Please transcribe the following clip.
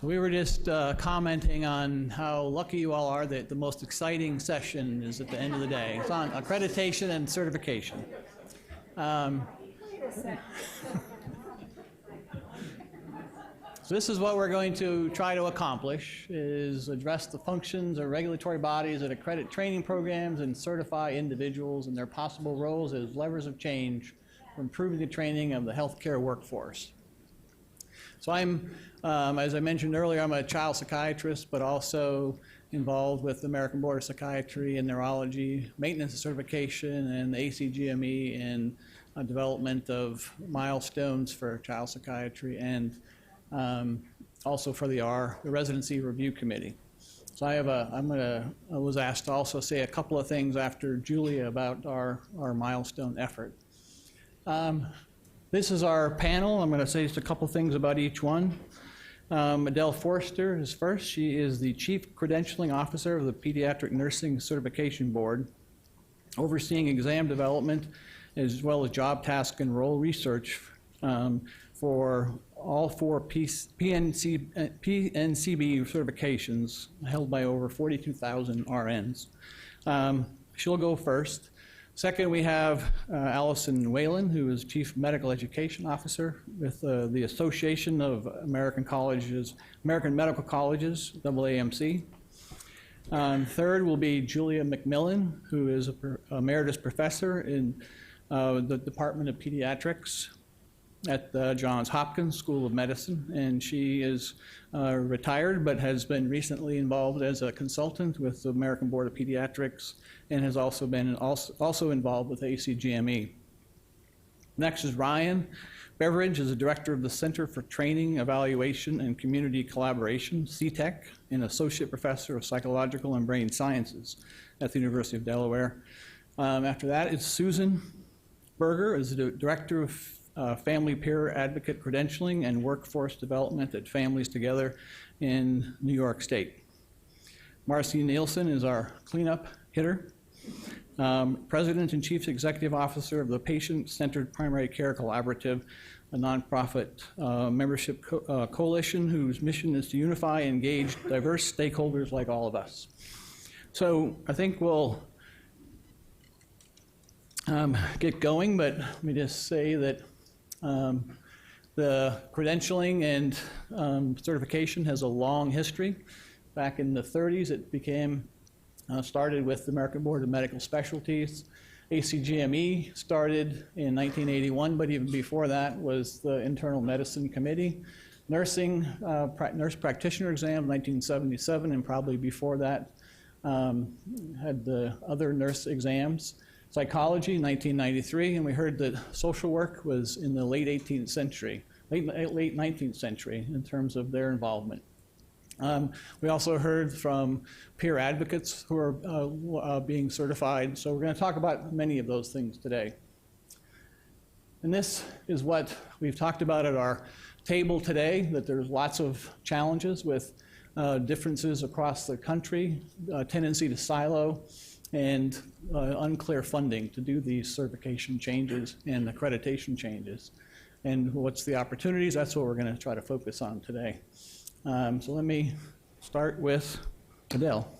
So we were just commenting on how lucky you all are that the most exciting session is at the end of the day. It's on accreditation and certification. So this is what we're going to try to accomplish, is address the functions of regulatory bodies that accredit training programs and certify individuals and their possible roles as levers of change for improving the training of the healthcare workforce. So I'm, as I mentioned earlier, I'm a child psychiatrist, but also involved with the American Board of Psychiatry and Neurology, maintenance and certification, and the ACGME in development of milestones for child psychiatry, and also for the Residency Review Committee. So I was asked to also say a couple of things after Julia about our milestone effort. This is our panel. I'm going to say just a couple things about each one. Adele Forster is first. She is the Chief Credentialing Officer of the Pediatric Nursing Certification Board, overseeing exam development as well as job task and role research for all four PNCB certifications held by over 42,000 RNs. She'll go first. Second, we have Allison Whalen, who is Chief Medical Education Officer with the Association of American Medical Colleges, AAMC. Third will be Julia McMillan, who is an Emeritus Professor in the Department of Pediatrics at the Johns Hopkins School of Medicine, and she is retired but has been recently involved as a consultant with the American Board of Pediatrics and has also been also involved with ACGME. Next is Ryan Beveridge, is the director of the Center for Training, Evaluation, and Community Collaboration, CTEC, and associate professor of psychological and brain sciences at the University of Delaware. After that is Susan Berger, is the director of Family Peer Advocate Credentialing and Workforce Development at Families Together in New York State. Marcy Nielsen is our cleanup hitter, President and Chief Executive Officer of the Patient-Centered Primary Care Collaborative, a nonprofit membership coalition whose mission is to unify and engage diverse stakeholders like all of us. So I think we'll get going, but let me just say that the credentialing and certification has a long history. Back in the 30s, it started with the American Board of Medical Specialties. ACGME started in 1981, but even before that was the Internal Medicine Committee. Nurse practitioner exam, 1977, and probably before that had the other nurse exams. Psychology, 1993, and we heard that social work was in the late 19th century in terms of their involvement. We also heard from peer advocates who are being certified, so we're going to talk about many of those things today. And this is what we've talked about at our table today, that there's lots of challenges with differences across the country, tendency to silo, and unclear funding to do these certification changes and accreditation changes. And what's the opportunities? That's what we're going to try to focus on today. So let me start with Adele.